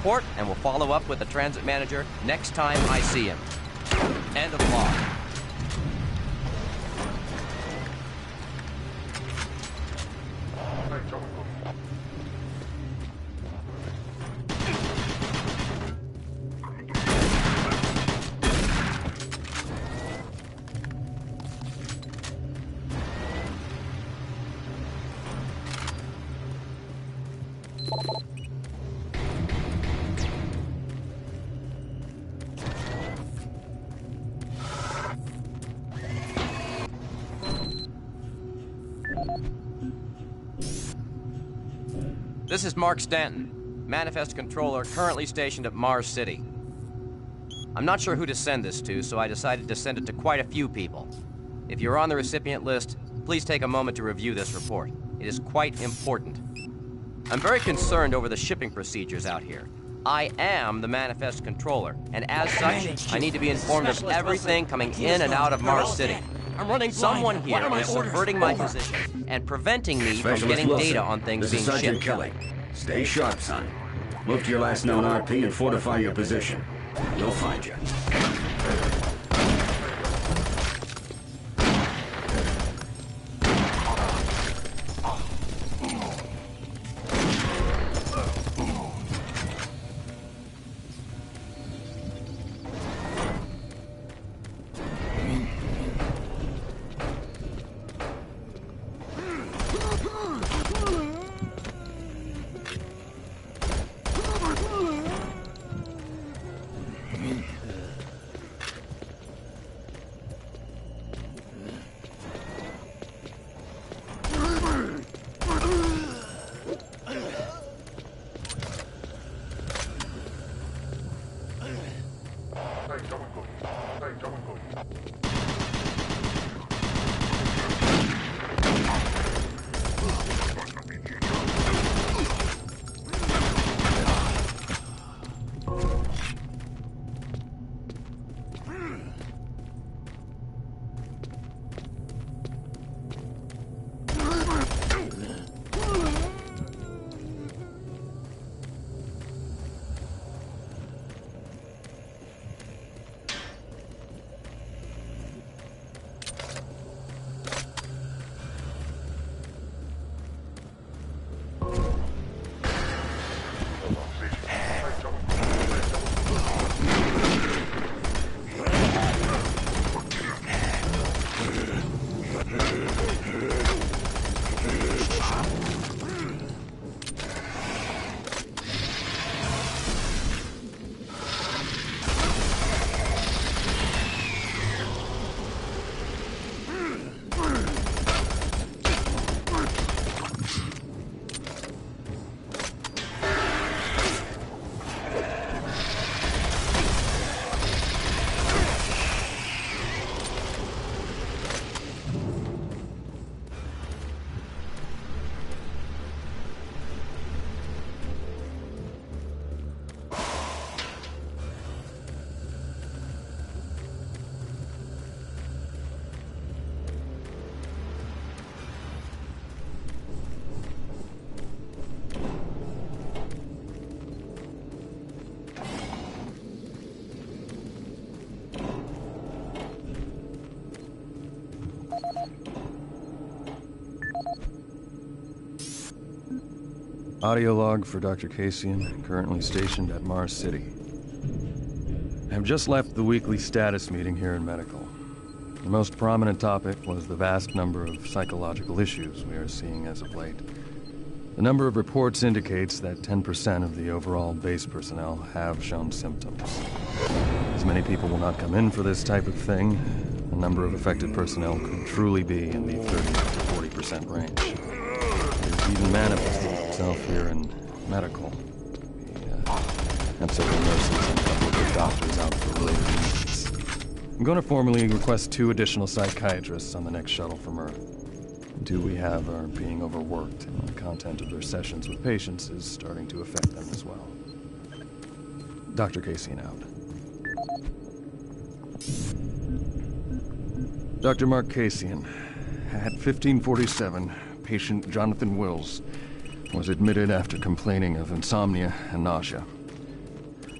report, and will follow up with the transit manager next time I see him. End of log. This is Mark Stanton, Manifest Controller, currently stationed at Mars City. I'm not sure who to send this to, so I decided to send it to quite a few people. If you're on the recipient list, please take a moment to review this report. It is quite important. I'm very concerned over the shipping procedures out here. I am the Manifest Controller, and as such, I need to be informed of everything coming in and out of Mars City. I'm running Someone here is subverting my position and preventing me from getting data on things being This is Sergeant shipped. Kelly. Stay sharp, son. Move to your last known RP and fortify your position. We'll find you. Audio log for Dr. Kasian, currently stationed at Mars City. I have just left the weekly status meeting here in Medical. The most prominent topic was the vast number of psychological issues we are seeing as of late. The number of reports indicates that 10% of the overall base personnel have shown symptoms. As many people will not come in for this type of thing, the number of affected personnel could truly be in the 30 to 40% range. It has even manifested itself here in Medical. We have several nurses and a couple of good doctors out for related reasons. I'm going to formally request 2 additional psychiatrists on the next shuttle from Earth. The 2 we have are being overworked, and the content of their sessions with patients is starting to affect them as well. Dr. Kasian out. Dr. Mark Kasian, at 1547, patient Jonathan Wills was admitted after complaining of insomnia and nausea.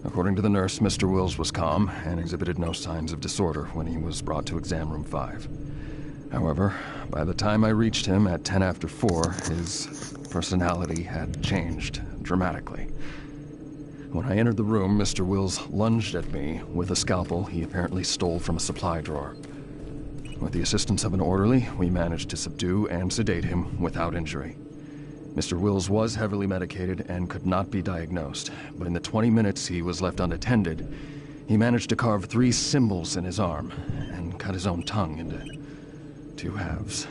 According to the nurse, Mr. Wills was calm and exhibited no signs of disorder when he was brought to exam room 5. However, by the time I reached him at 10 after 4, his personality had changed dramatically. When I entered the room, Mr. Wills lunged at me with a scalpel he apparently stole from a supply drawer. With the assistance of an orderly, we managed to subdue and sedate him without injury. Mr. Wills was heavily medicated and could not be diagnosed, but in the 20 minutes he was left unattended, he managed to carve 3 symbols in his arm and cut his own tongue into 2 halves.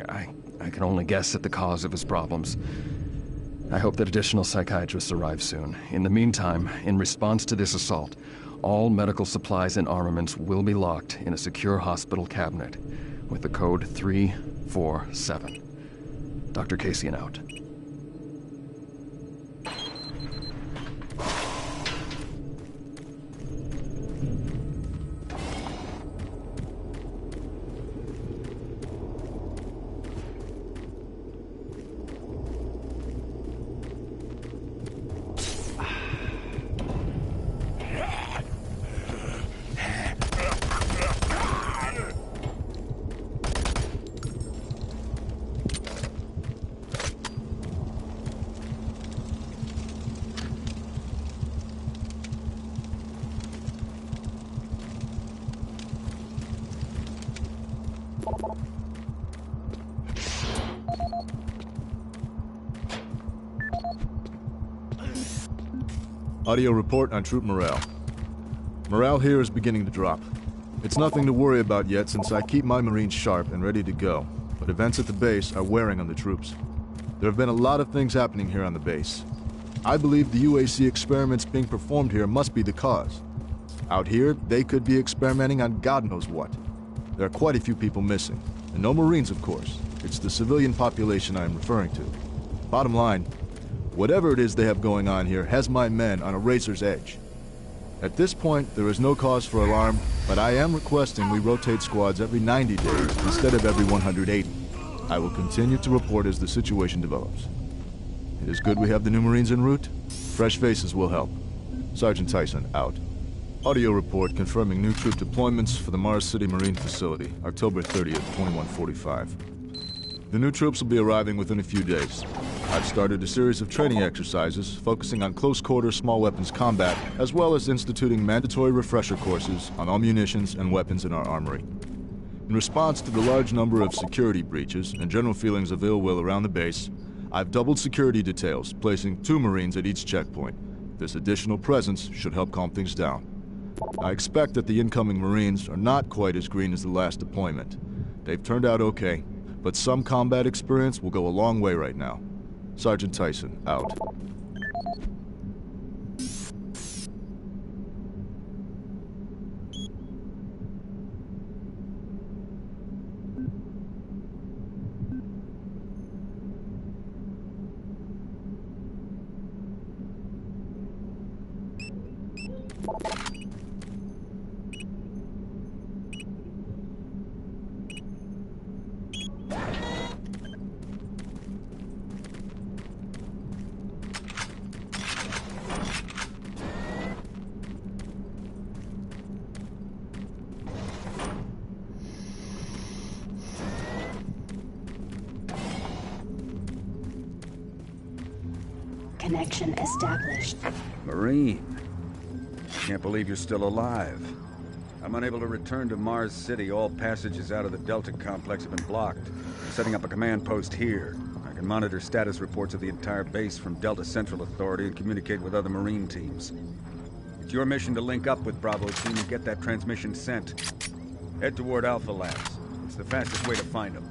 I can only guess at the cause of his problems. I hope that additional psychiatrists arrive soon. In the meantime, in response to this assault, all medical supplies and armaments will be locked in a secure hospital cabinet with the code 347. Dr. Kasian out. Audio report on troop morale. Morale here is beginning to drop. It's nothing to worry about yet since I keep my Marines sharp and ready to go, but events at the base are wearing on the troops. There have been a lot of things happening here on the base. I believe the UAC experiments being performed here must be the cause. Out here, they could be experimenting on God knows what. There are quite a few people missing, and no Marines, of course. It's the civilian population I am referring to. Bottom line, whatever it is they have going on here has my men on a razor's edge. At this point, there is no cause for alarm, but I am requesting we rotate squads every 90 days instead of every 180. I will continue to report as the situation develops. It is good we have the new Marines en route. Fresh faces will help. Sergeant Tyson, out. Audio report confirming new troop deployments for the Mars City Marine Facility, October 30th, 2145. The new troops will be arriving within a few days. I've started a series of training exercises focusing on close-quarter small weapons combat, as well as instituting mandatory refresher courses on all munitions and weapons in our armory. In response to the large number of security breaches and general feelings of ill will around the base, I've doubled security details, placing 2 Marines at each checkpoint. This additional presence should help calm things down. I expect that the incoming Marines are not quite as green as the last deployment. They've turned out okay, but some combat experience will go a long way right now. Sergeant Tyson, out. Connection established. Marine. Can't believe you're still alive. I'm unable to return to Mars City. All passages out of the Delta complex have been blocked. I'm setting up a command post here. I can monitor status reports of the entire base from Delta Central Authority and communicate with other Marine teams. It's your mission to link up with Bravo Team and get that transmission sent. Head toward Alpha Labs. It's the fastest way to find them.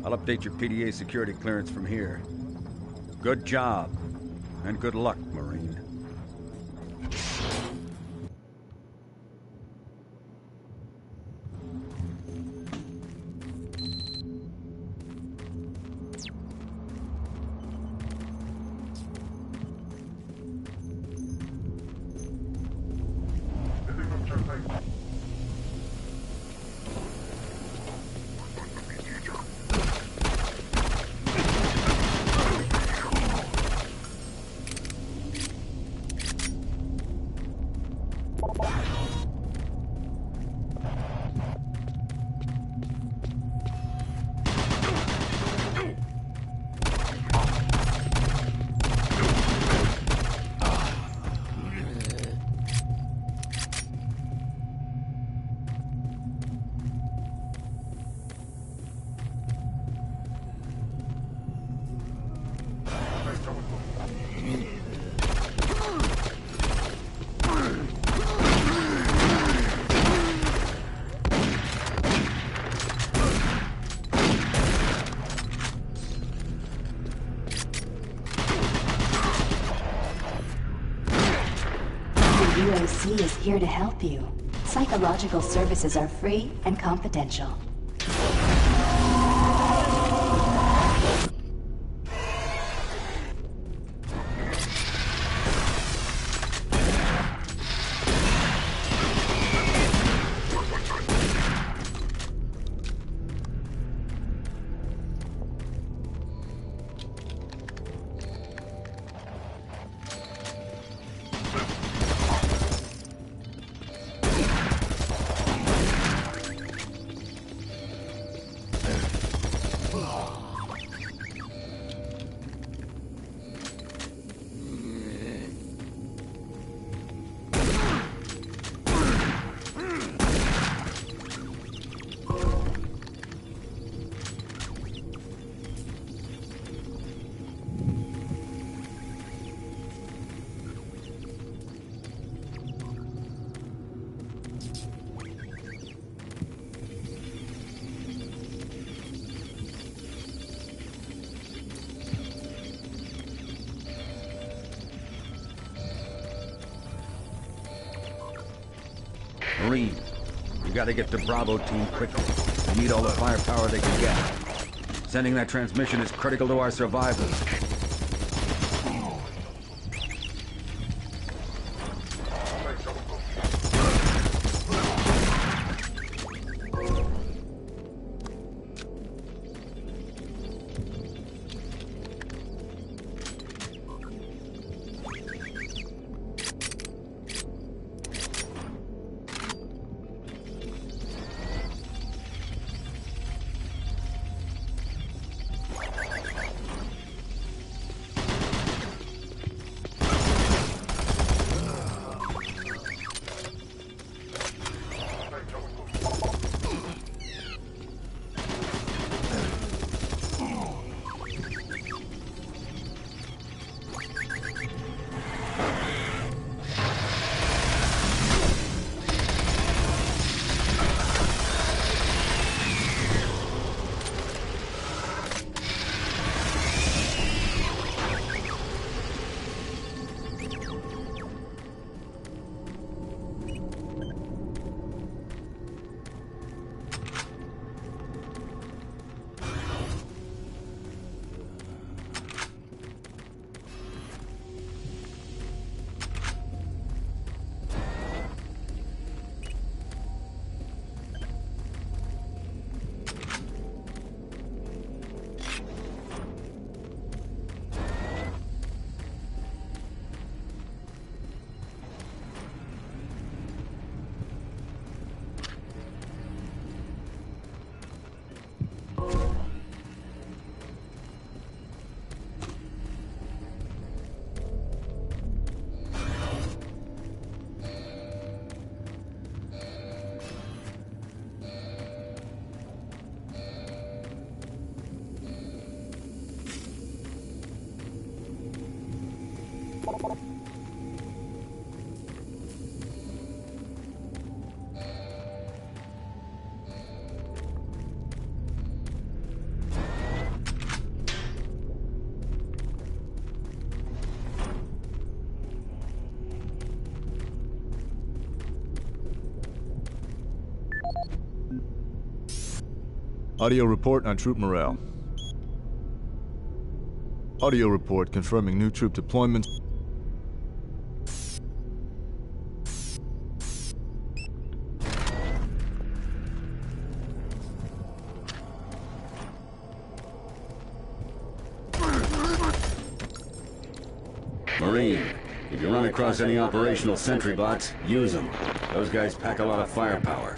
I'll update your PDA security clearance from here. Good job. And good luck, Marine. UAC is here to help you. Psychological services are free and confidential. Marine, you gotta get to Bravo team quickly. They need all the firepower they can get. Sending that transmission is critical to our survival. Audio report on troop morale. Audio report confirming new troop deployments. Marine, If you run across any operational sentry bots, use them. Those guys pack a lot of firepower.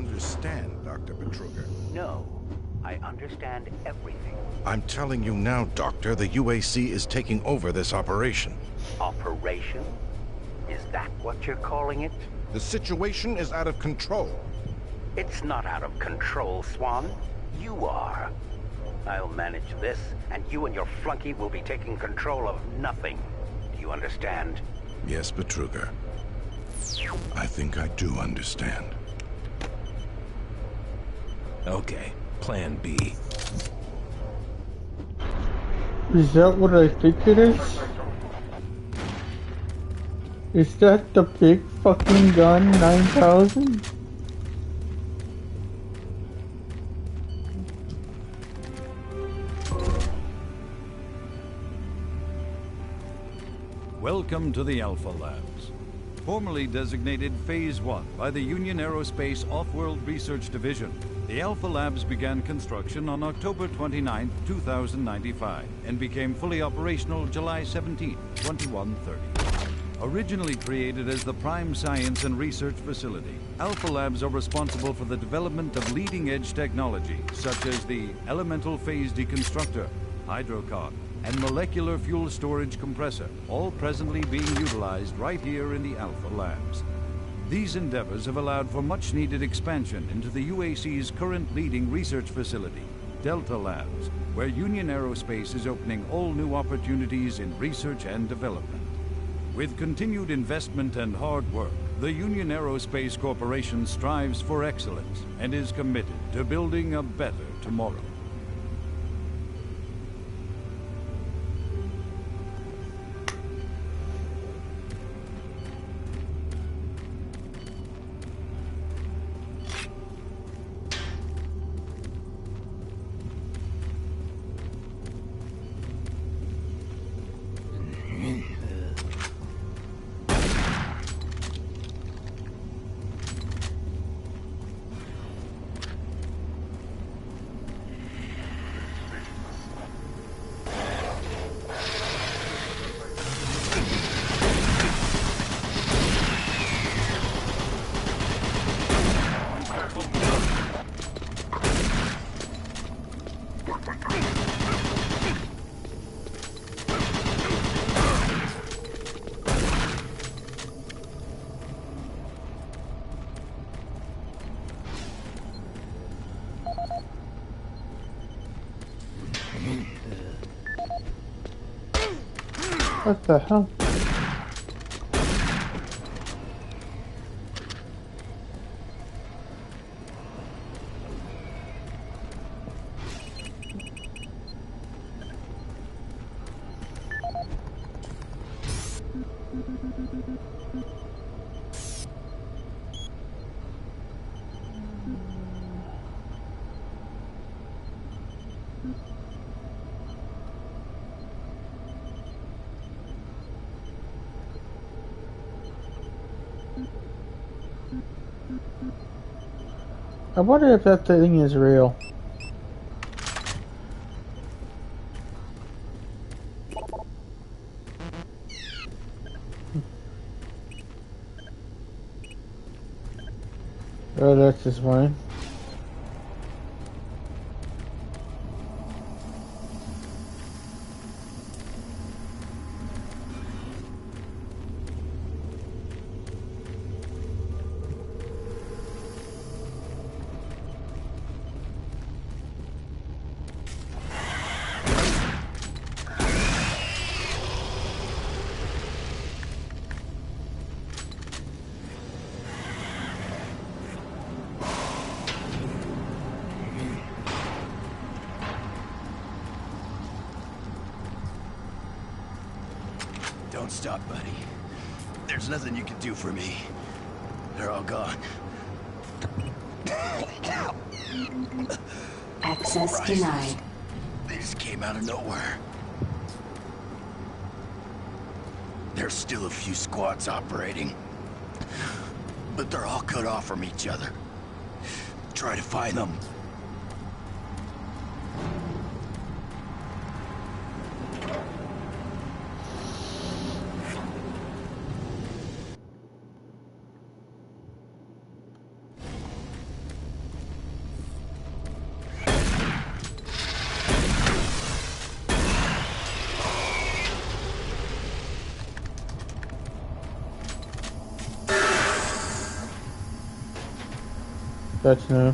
understand, Dr. Betruger. No, I understand everything. I'm telling you now, Doctor, the UAC is taking over this operation. Operation? Is that what you're calling it? The situation is out of control. It's not out of control, Swan. You are. I'll manage this, and you and your flunky will be taking control of nothing. Do you understand? Yes, Betruger. I think I do understand. Okay, Plan B. Is that what I think it is? Is that the big fucking gun 9000? Welcome to the Alpha Labs. Formerly designated Phase 1 by the Union Aerospace Off-World Research Division, the Alpha Labs began construction on October 29, 2095, and became fully operational July 17, 2130. Originally created as the Prime Science and Research Facility, Alpha Labs are responsible for the development of leading-edge technology, such as the Elemental Phase Deconstructor, Hydrocon, and Molecular Fuel Storage Compressor, all presently being utilized right here in the Alpha Labs. These endeavors have allowed for much-needed expansion into the UAC's current leading research facility, Delta Labs, where Union Aerospace is opening all new opportunities in research and development. With continued investment and hard work, the Union Aerospace Corporation strives for excellence and is committed to building a better tomorrow. What the hell? I wonder if that thing is real. Oh, that's just mine. Don't stop, buddy. There's nothing you can do for me. They're all gone. Access denied. They just came out of nowhere. There's still a few squads operating, but they're all cut off from each other. Try to find them. That's new.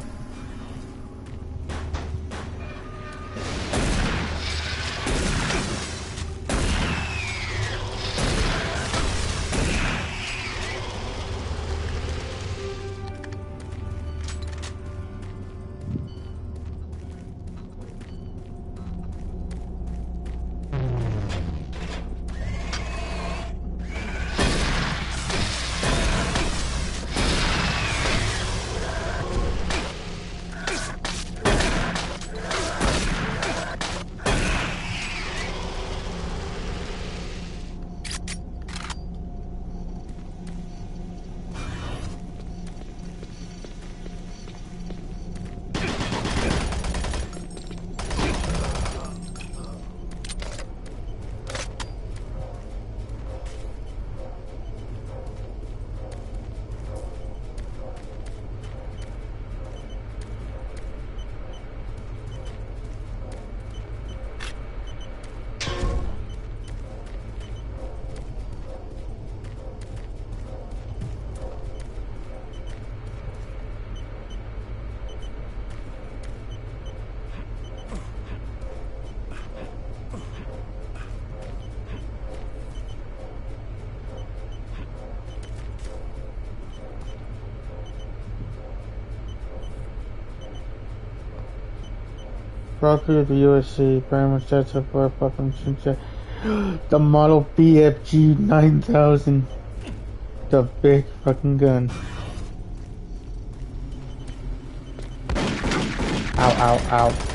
Property of the USC, very much that's up for a fucking sunset. The model BFG 9000. The big fucking gun. Ow, ow, ow.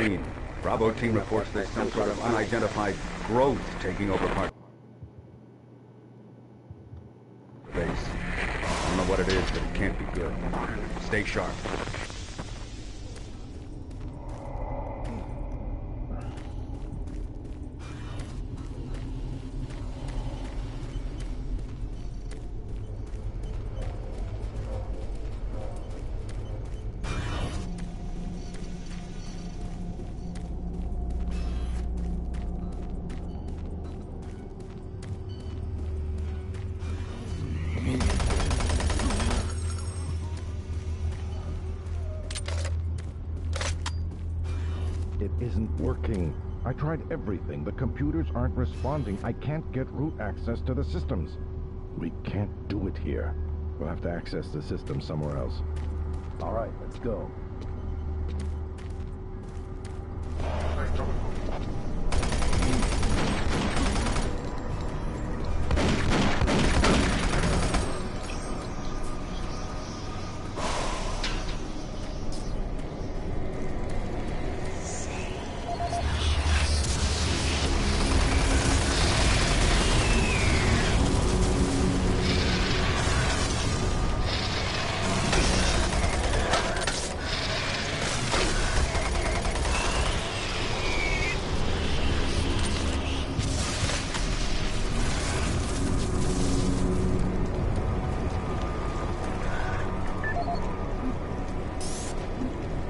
screen. Bravo team reports there's some sort of unidentified growth taking over part of the base. I don't know what it is, but it can't be good. Stay sharp. It isn't working. I tried everything. The computers aren't responding. I can't get root access to the systems. We can't do it here. We'll have to access the system somewhere else. All right, let's go.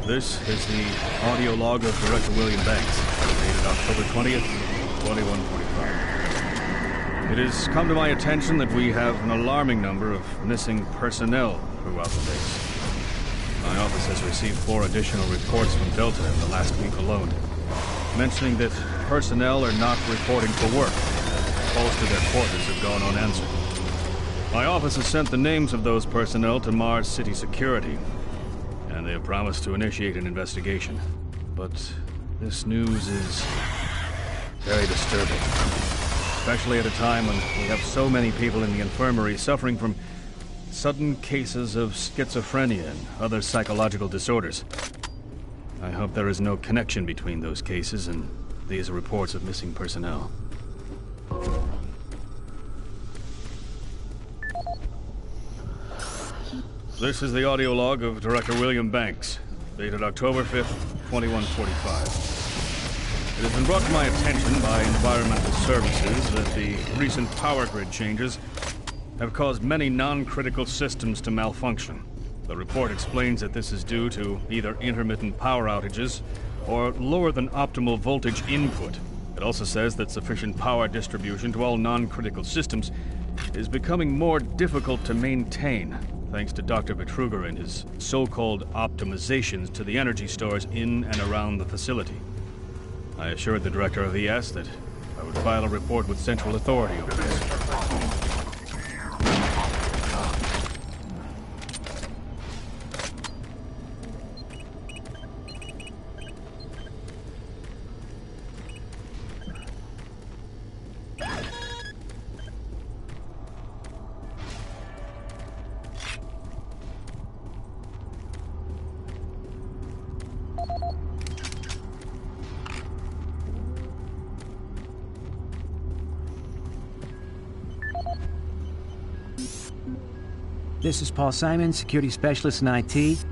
This is the audio log of Director William Banks, dated October 20th, 2145. It has come to my attention that we have an alarming number of missing personnel throughout the base. My office has received 4 additional reports from Delta in the last week alone, mentioning that personnel are not reporting for work. Calls to their quarters have gone unanswered. My office has sent the names of those personnel to Mars City Security, and they have promised to initiate an investigation. But this news is very disturbing, especially at a time when we have so many people in the infirmary suffering from sudden cases of schizophrenia and other psychological disorders. I hope there is no connection between those cases and these reports of missing personnel. This is the audio log of Director William Banks, dated October 5th, 2145. It has been brought to my attention by Environmental Services that the recent power grid changes have caused many non-critical systems to malfunction. The report explains that this is due to either intermittent power outages or lower than optimal voltage input. It also says that sufficient power distribution to all non-critical systems is becoming more difficult to maintain, thanks to Dr. Vitruger and his so-called optimizations to the energy stores in and around the facility. I assured the director of ES that I would file a report with Central Authority over this. This is Paul Simon, security specialist in IT.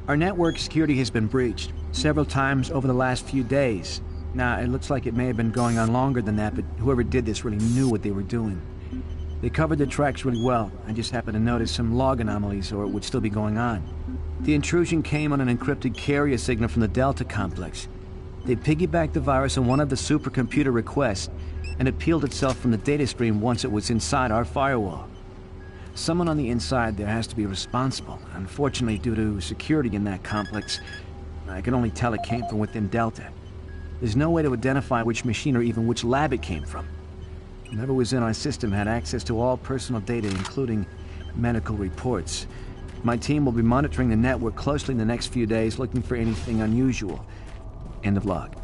Our network security has been breached several times over the last few days. Now, it looks like it may have been going on longer than that, but whoever did this really knew what they were doing. They covered the tracks really well. I just happened to notice some log anomalies, or it would still be going on. The intrusion came on an encrypted carrier signal from the Delta complex. They piggybacked the virus on one of the supercomputer requests, and it peeled itself from the data stream once it was inside our firewall. Someone on the inside there has to be responsible. Unfortunately, due to security in that complex, I can only tell it came from within Delta. There's no way to identify which machine or even which lab it came from. Whoever was in our system had access to all personal data, including medical reports. My team will be monitoring the network closely in the next few days, looking for anything unusual. End of log.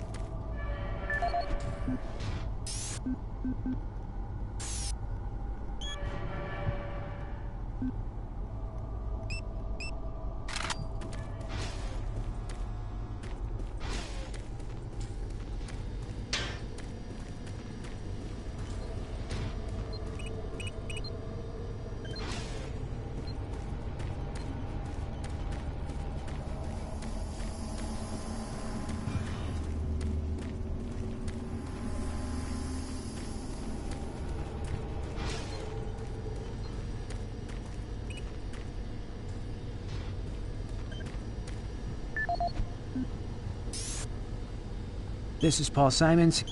This is Paul Simons.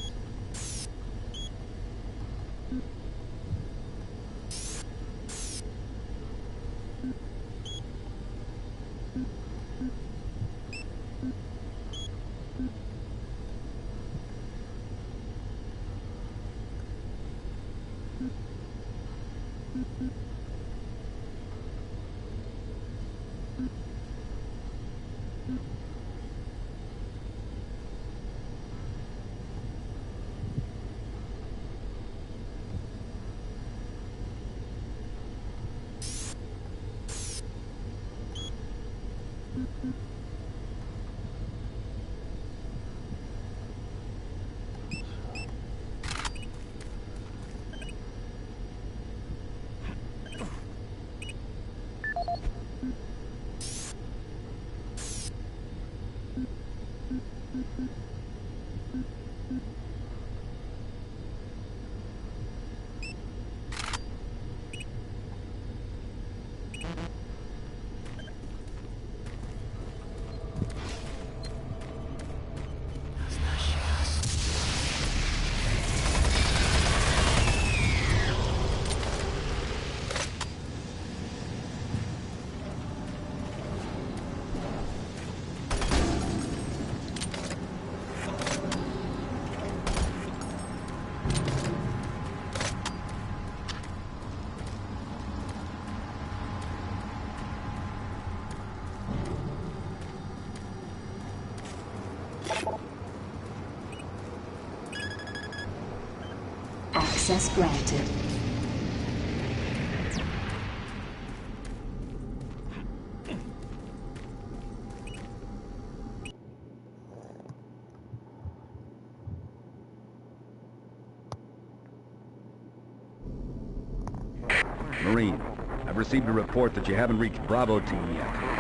Access granted. Marine, I've received a report that you haven't reached Bravo Team yet.